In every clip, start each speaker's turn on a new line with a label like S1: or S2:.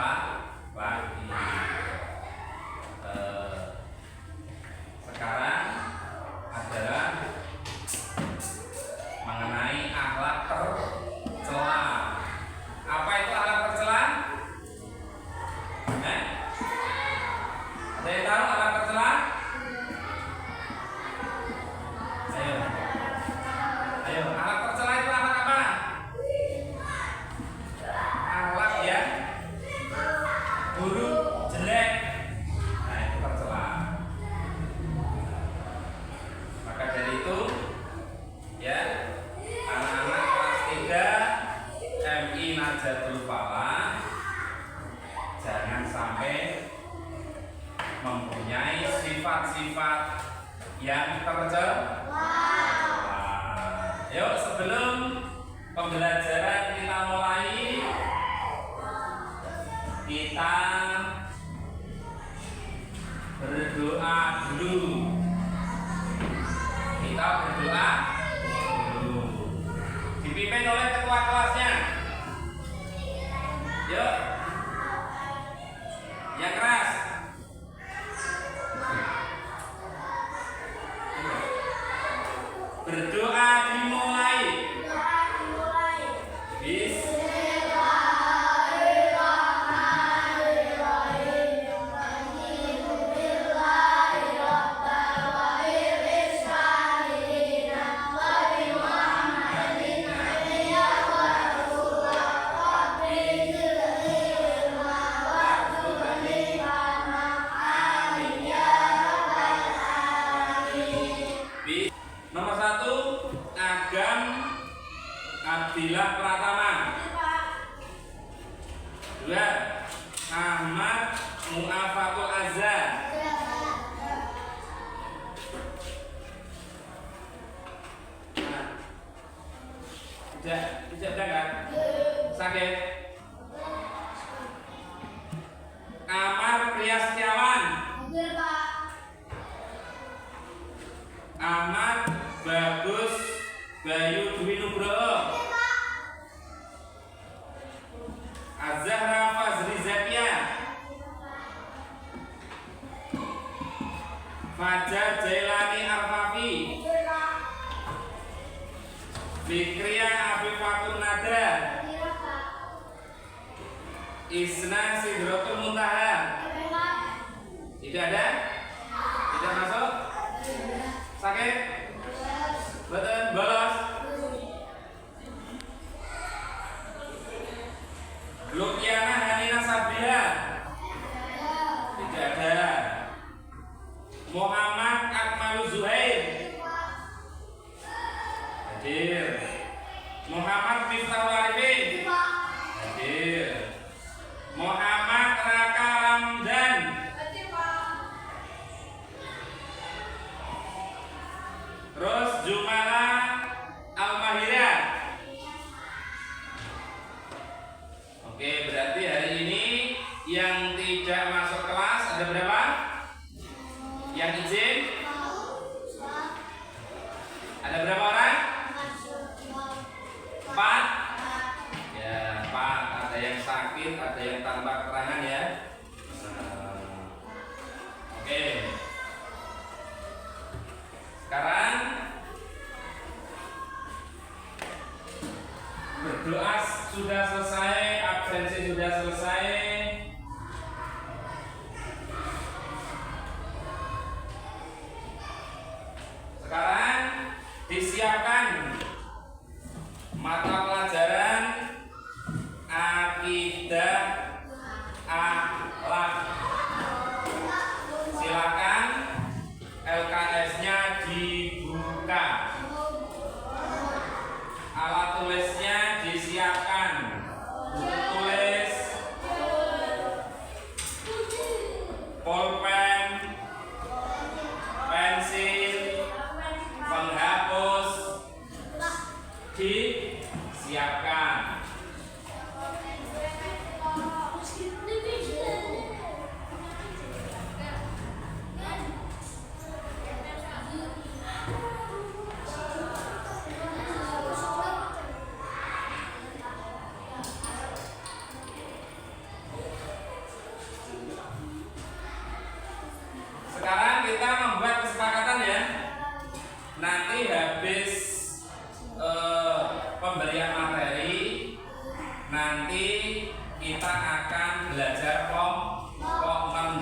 S1: lagi. Sekarang adalah mengenai akhlak tercela. Apa itu akhlak tercela? Ada yang tahu akhlak tercela? Ayo, akhlak tercela itu akhlak apa? Akhlak yang buruk, jelek. Nah, itu tercela. Maka dari itu, ya, anak-anak kelas 3 MI Nahdlatul Falah jangan sampai mempunyai sifat-sifat yang tercela. Yuk, sebelum pembelajaran kita mulai, kita berdoa dulu. Kita berdoa dulu. Dipimpin oleh ketua kelasnya. Yuk, yang keras. Berdoa dimulai. Nomor 1, Agam Abdillah Pratama. 2, Ahmad Mu'afatul Azhar. 3, tidak berangkat? Sakit? Amar Priastiawan. Ahmad Bagus Bayu Dwi Nugroho. Azahra Fazri Zakia. Fajar Jailani Arfafi. Fikria Afifatun Nada. Isna Sidratul Muntaha. Tidak ada? Tidak masuk? Sakit? Betul, bolos. Lukiana Hanina Sabiha. Tidak ada. Muhammad Akmalu Zuhair. Hadir. Muhammad Miftahul Arifin. Hadir. Muhammad Raka Ramdan. Terus Jumala Al-Mahira. Oke, berarti hari ini yang tidak masuk kelas ada berapa? Yang izin? Ada berapa orang? 4? Ya, 4. Ada yang sakit, ada yang tanpa keterangan ya. Oke. Sekarang berdoa sudah selesai, absensi sudah selesai. Sekarang disiapkan mata pelajaran akidah akhlak. Silakan LKS-nya dibuka. Alat tulisnya disiapkan. Buku tulis, pulpen, pensil, penghapus disiapkan.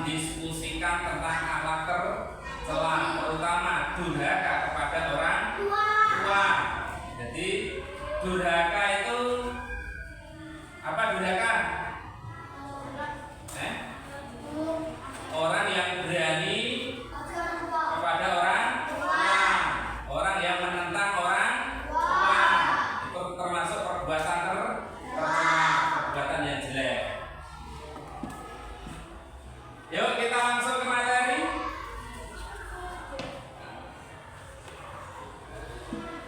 S1: mendiskusikan tentang akhlak tercela, terutama durhaka kepada orang tua. Jadi durhaka itu apa? Durhaka? Orang yang berani kepada orang tua, orang yang menentang orang tua, itu termasuk perbuatan tercela, perbuatan yang jelek. Yuk kita langsung ke materi.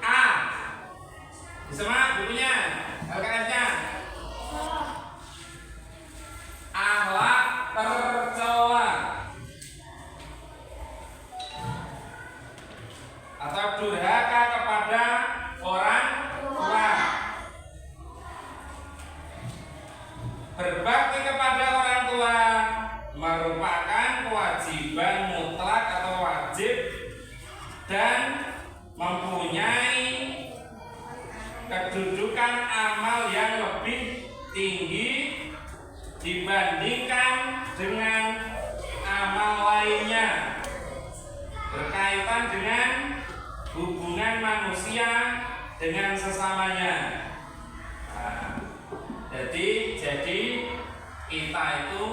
S1: A. Disemak bukunya, LKS-nya. Akhlak tercela atau durhaka kepada orang tua. Berbakti kepada orang tua merupakan kewajiban mutlak atau wajib dan mempunyai kedudukan amal yang lebih tinggi dibandingkan dengan amal lainnya berkaitan dengan hubungan manusia dengan sesamanya. Nah, jadi kita itu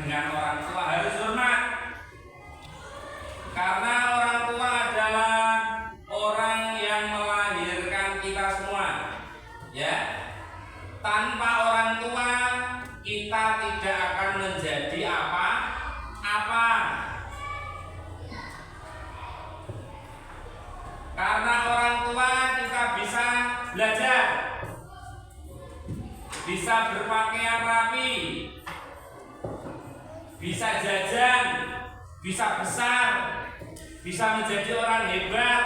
S1: dengan orang tua harus hormat, karena orang tua adalah orang yang melahirkan kita semua, ya. Tanpa orang tua kita tidak akan menjadi apa-apa. Karena orang tua kita bisa belajar, bisa berpakaian rapi, bisa jajan, bisa besar, bisa menjadi orang hebat.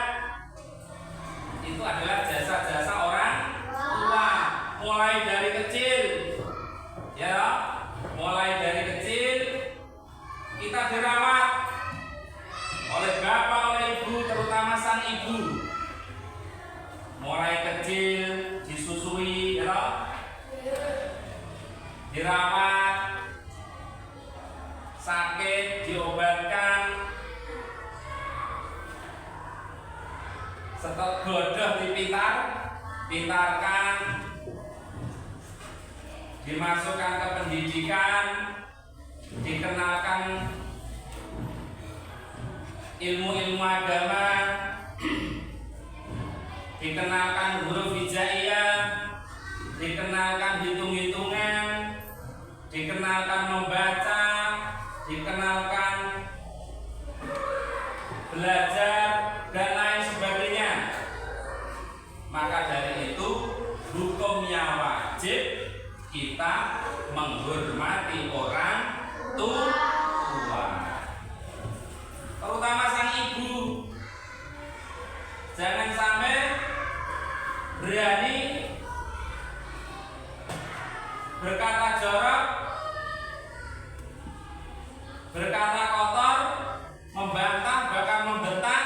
S1: Itu adalah jasa-jasa orang tua. Mulai dari kecil, ya, mulai dari kecil kita dirawat oleh bapak, oleh ibu, terutama sang ibu. Mulai kecil disusui, ya, dirawat, sakit diobatkan, setelah bodoh dipintarkan, dimasukkan ke pendidikan, dikenalkan ilmu-ilmu agama, dikenalkan huruf hijaiyah, dikenalkan hitung-hitungan, dikenalkan membaca, dikenalkan belajar dan lain sebagainya. Maka dari itu hukumnya wajib kita menghormati orang tua, terutama sang ibu. Jangan sampai berani berkata jorok, berkata kotor, membantah, bahkan membentak.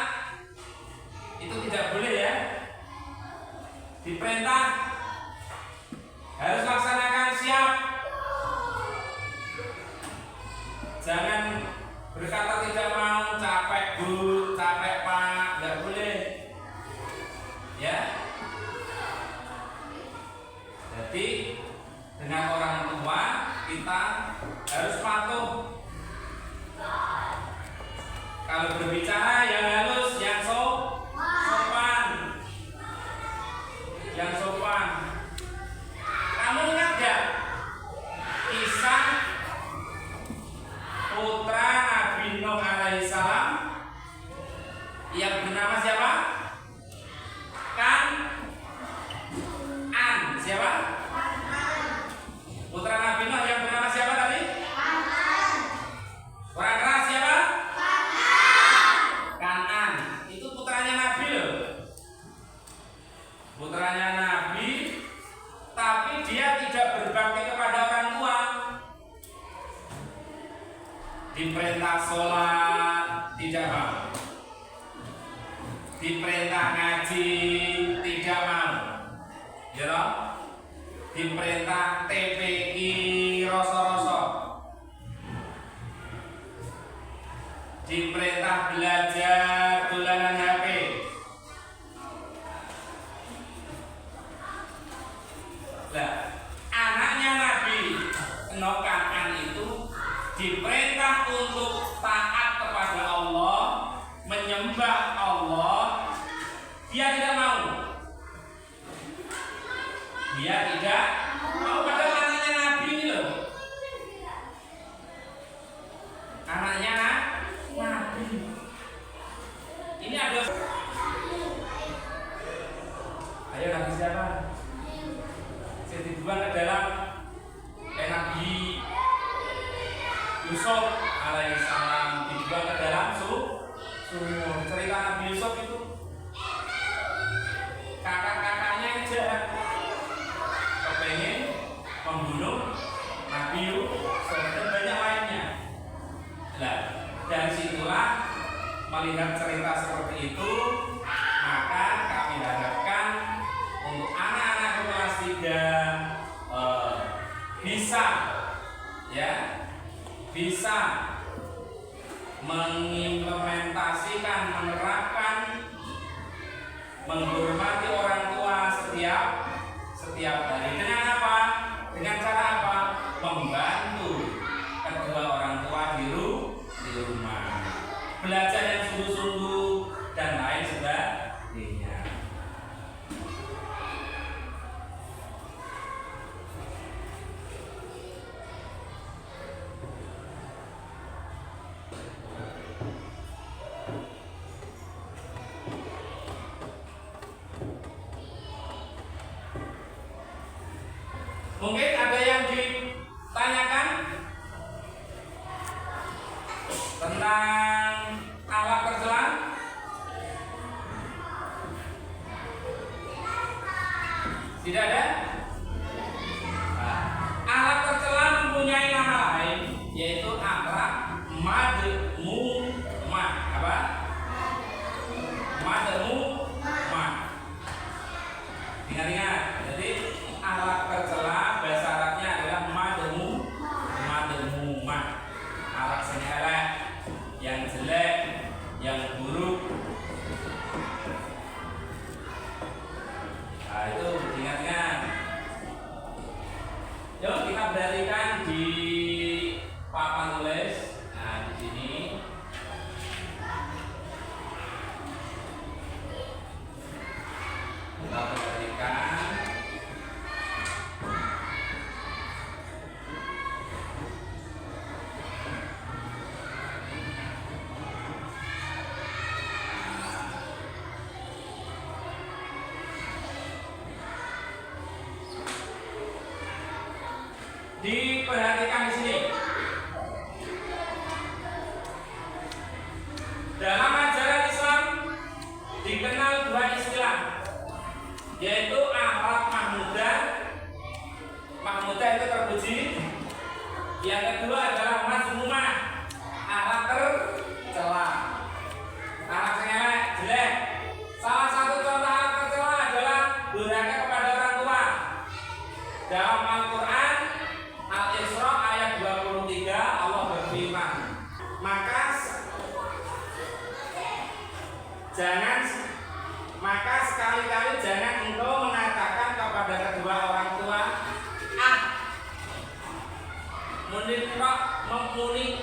S1: Itu tidak boleh, ya. Diperintah harus laksanakan, siap. Jangan berkata tidak mau, capek bu, capek pak, nggak boleh, ya. Jadi dengan orang tua kita harus patuh. Kalau berbicara yang halus, yang sopan, yang sopan. Kamu ingat gak kisah putra Nabi Nuh alaihissalam yang bernama siapa? Kan'an. Siapa? Putra Nabi Nuh yang bernama siapa tadi? Orang keras siapa? Kan'an. Itu putranya Nabi loh. Putranya Nabi, tapi dia tidak berbakti kepada orang tua. Diperintah sholat tidak mau, diperintah ngaji tidak mau, ya loh. Diperintah TPI rosok-rosok, diperintah belajar dolanan HP. Nah, anaknya Nabi Kan'an itu diperintah untuk taat kepada Allah, menyembah Allah. Dia tidak mau. Dia tidak mau, padahal anaknya Nabi ini loh. Anaknya Nabi. Ini ada. Ayo Nabi siapa? Saya dibuang ke dalam Nabi Yusuf alaihissalam, dibuang ke dalam sumur. Cerita Nabi Yusuf itu kakak-kakaknya aja kepengen membunuh Nabi Yusuf dan banyak lainnya. Nah, dari situlah melihat cerita seperti itu, maka kami harapkan untuk anak-anak kelas 3 bisa mengimplementasikan, menerapkan, menghormati orang tua setiap hari. Dengan apa? Dengan cara apa? Membantu kedua orang tua di rumah, belajar yang sungguh-sungguh dan lain sebagainya. Mungkin ada yang ditanyakan tentang alat tercela? Tidak ada? Nah, alat tercela mempunyai nama lain, yaitu alat madmumah. Apa? Madmumah. Ingat-ingat. Jadi alat tercela bahasa Arabnya adalah madmumah. Alat sing elek, yang jelek, yang buruk. Nah, itu ingat-ingat. Yuk kita perhatikan di papan tulis. Nah, di sini kita perhatikan. Diperhatikan di sini. Dalam ajaran Islam dikenal dua istilah, yaitu alat mahmudah. Mahmudah itu terpuji. Yang kedua adalah mazmumah, alat tercela. Alat yang elek, jelek. Salah satu contoh alat tercela adalah durhaka kepada orang tua. Dalam Al-Quran Al-Isra ayat 23 Allah berfirman, maka sekali-kali jangan engkau mengatakan kepada kedua orang tua muni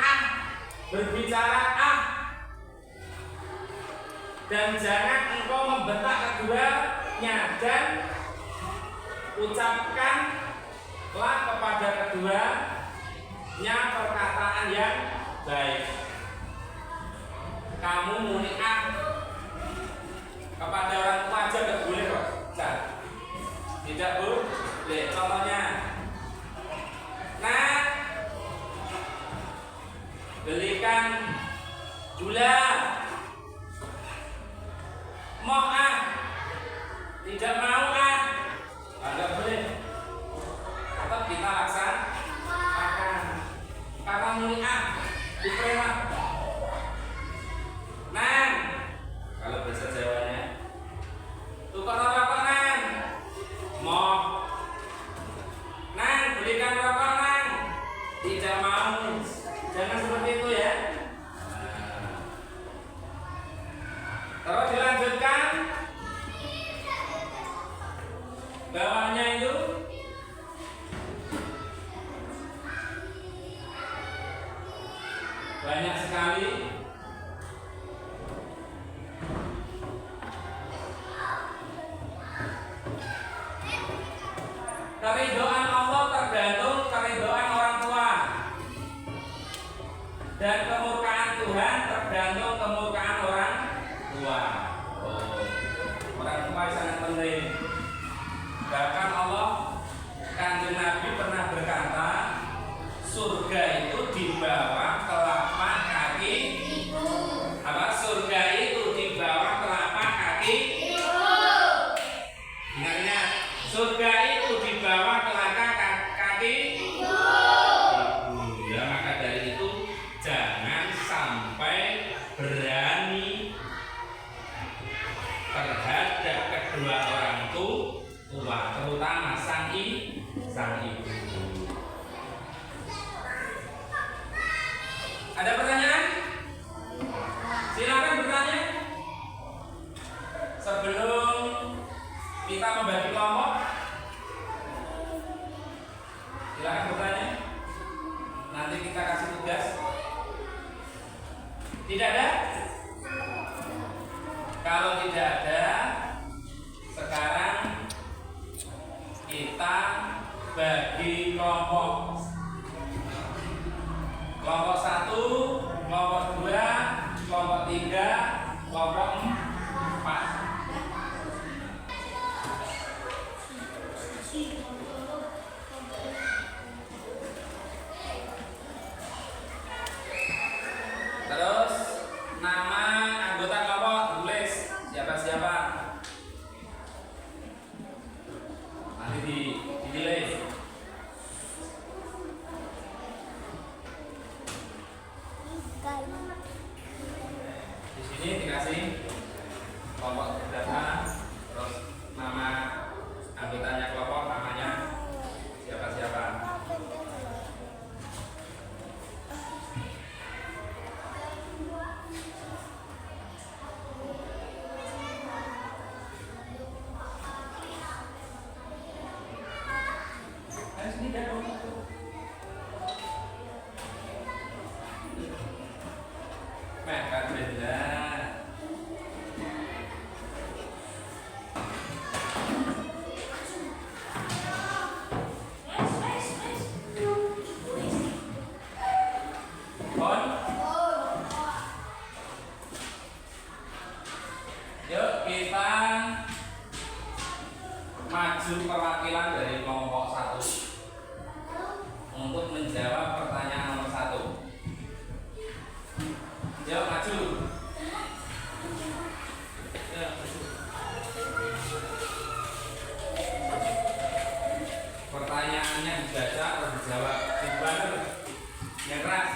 S1: berbicara dan jangan engkau membentak keduanya, dan ucapkanlah kepada keduanya perkataan yang baik. Kamu muni kepada orang tua aja tidak boleh kok. Tidak boleh. Contohnya, nah, belikan gula. Mau tidak mau tidak boleh. Tetap kita laksanakan. Karena muni diperintah. Nah, kalau bahasa Jawanya, tukar rokok nang, mau, nang belikan rokok nang, tidak mau, jangan seperti itu ya. Nah, banyak sekali. Keridhaan Allah tergantung keridhaan orang tua, dan kemurkaan Tuhan tergantung kemurkaan orang tua. Orang tua sangat penting. Bahkan Allah, Kanjeng Nabi pernah berkata, surga itu di bawah telapak kaki ibu. Apa? Surga itu di bawah telapak kaki ibu. Ingat-ingat, surga itu di bawah telapak kaki ibu. Ya, maka dari itu jangan sampai berani terhadap kedua orang tua, terutama sang ibu. Ada pertanyaan? Silakan bertanya. Sebelum kita membagi kelompok, silakan bertanya. Nanti kita kasih tugas. Tidak ada? Kalau tidak ada, sekarang kita bagi kelompok. Kelompok 1, kelompok 2, kelompok 3, kelompok 4. Terus nama anggota kelompok tulis siapa-siapa. Nanti dinilai. Di sini dikasih kelompok data, terus nama anggotanya kelompok, namanya siapa-siapa. Yuk kita maju perwakilan dari kelompok 1 untuk menjawab pertanyaan nomor 1. Yuk maju. Pertanyaannya dibaca atau dijawab di banner yang keras.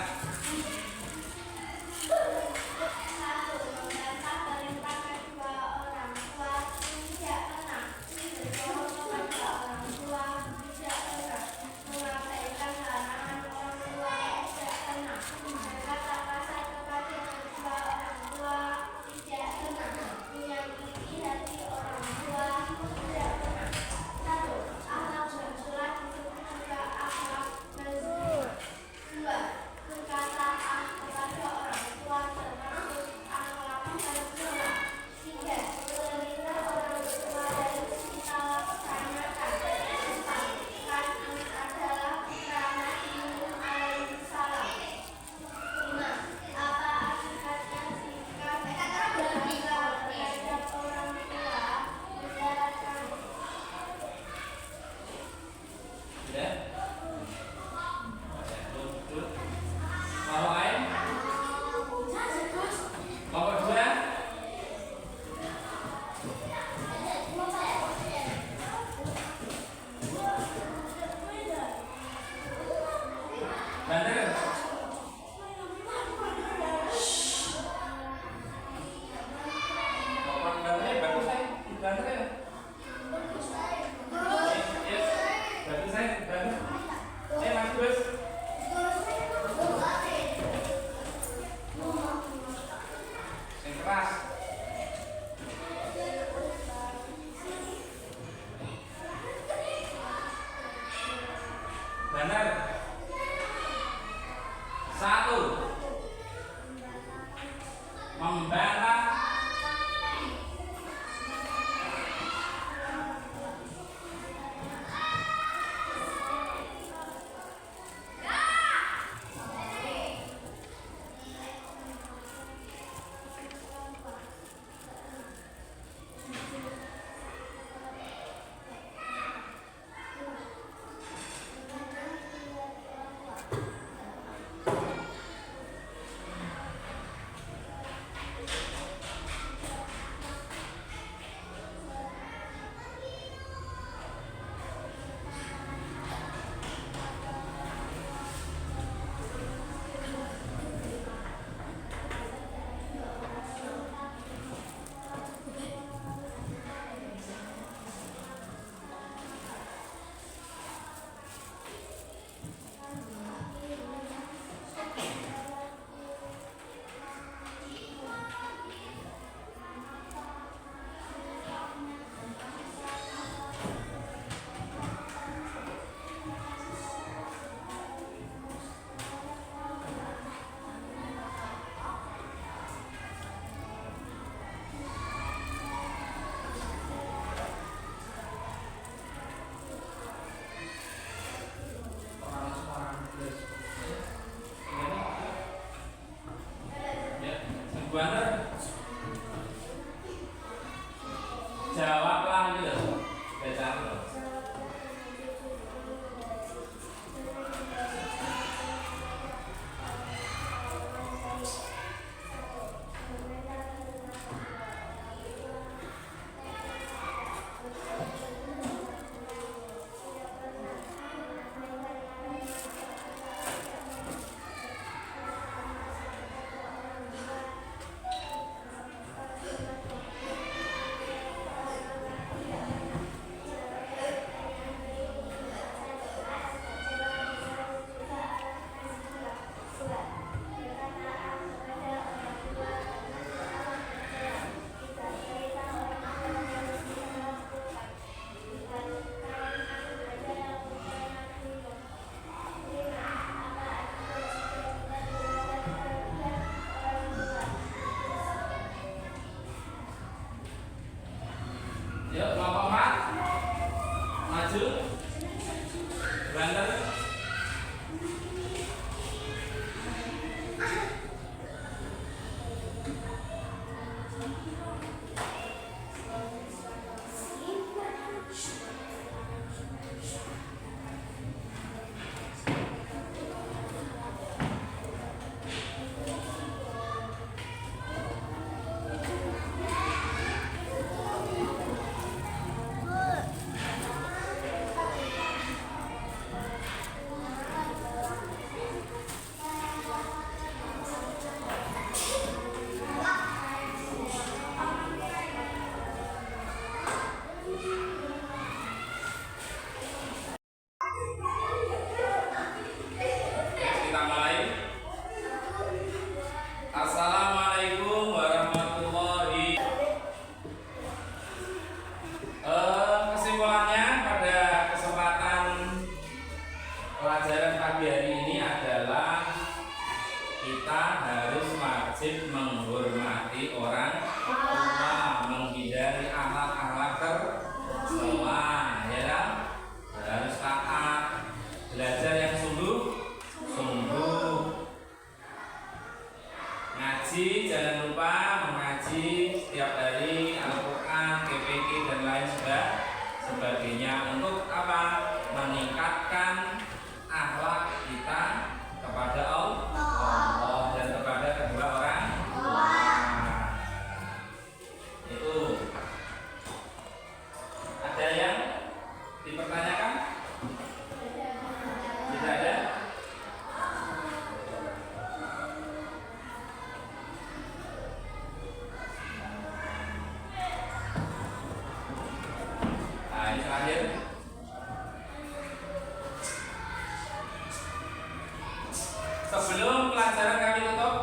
S1: Benar. Bener. Jawablah gitu. Baca. Yuk, kelompok 4 maju. Banter. Kita mulai. Assalamualaikum warahmatullahi. Kesimpulannya pada kesempatan pelajaran pagi hari ini adalah kita harus wajib menghormati orang tua, menghindari akhlak-akhlak tercela, ya kan? Harus taat, belajar yang sungguh-sungguh. Ngaji, jangan lupa mengaji setiap hari Al-Quran, GPK dan lain sebagainya. Untuk apa? Meningkatkan akhlak kita kepada Allah dan kepada kedua orang tua. Itu. Ada yang dipertanyakan? Tidak ada? Nah, ini terakhir. Sebelum pelajaran kami tutup,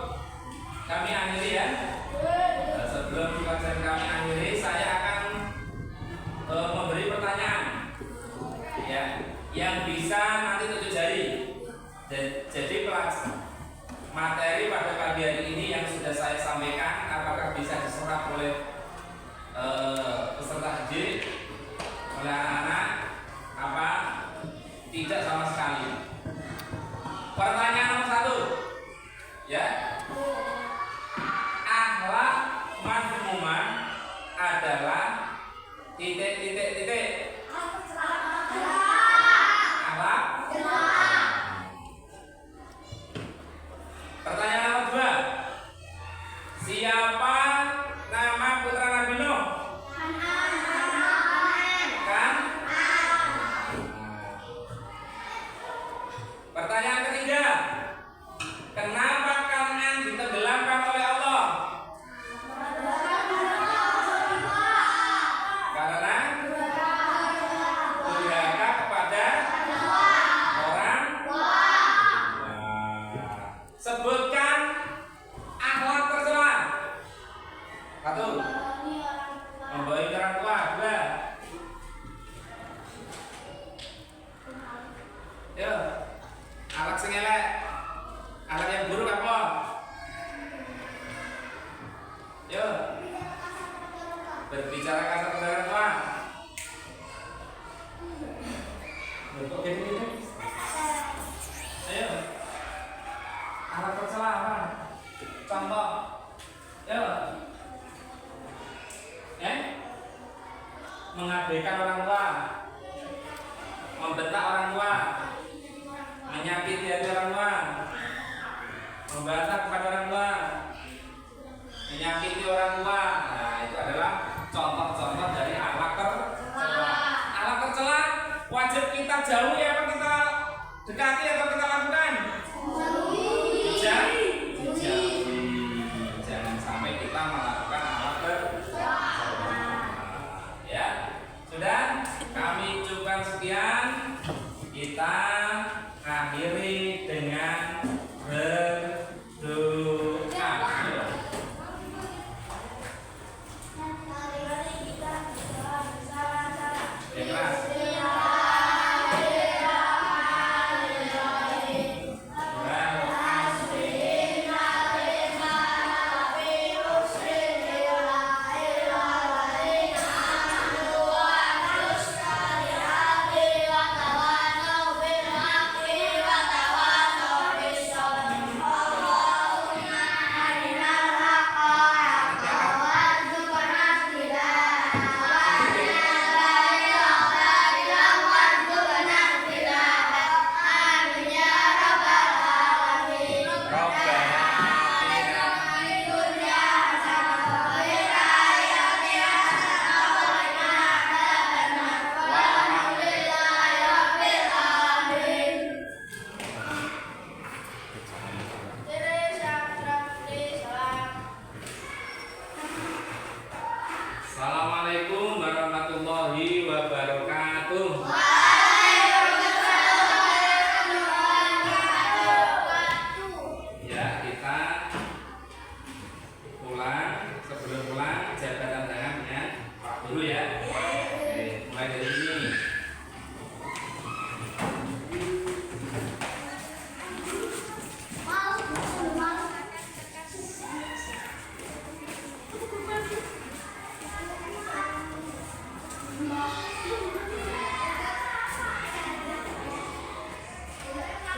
S1: kami akhiri ya. Sebelum pelajaran kami akhiri, saya akan memberi pertanyaan ya, yang bisa nanti 7 jari. Jadi materi pada pagi hari ini yang sudah saya sampaikan, apakah bisa diserap oleh peserta didik, oleh anak-anak, apa tidak sama sekali. Pertanyaan nomor 1 ya, akhlak madhumah adalah titik. Akhlak. Pertanyaan nomor 2, siapa nama putra Nabi Nuh? Kan? Pertanyaan ketiga, kenapa Kan'an ditenggelamkan oleh Allah? Karena durhaka kepada orang tua. Sebutkan akhlak tercela. 1, membohongi orang tua. 2, yuk, akhlak sing elek, akhlak yang buruk apa? Yuk, berbicara kasar kepada orang tua. Kok gini? Ayo, akhlak tercela apa? Contoh. mengabaikan orang tua, membentak orang tua, menyakiti hati orang tua.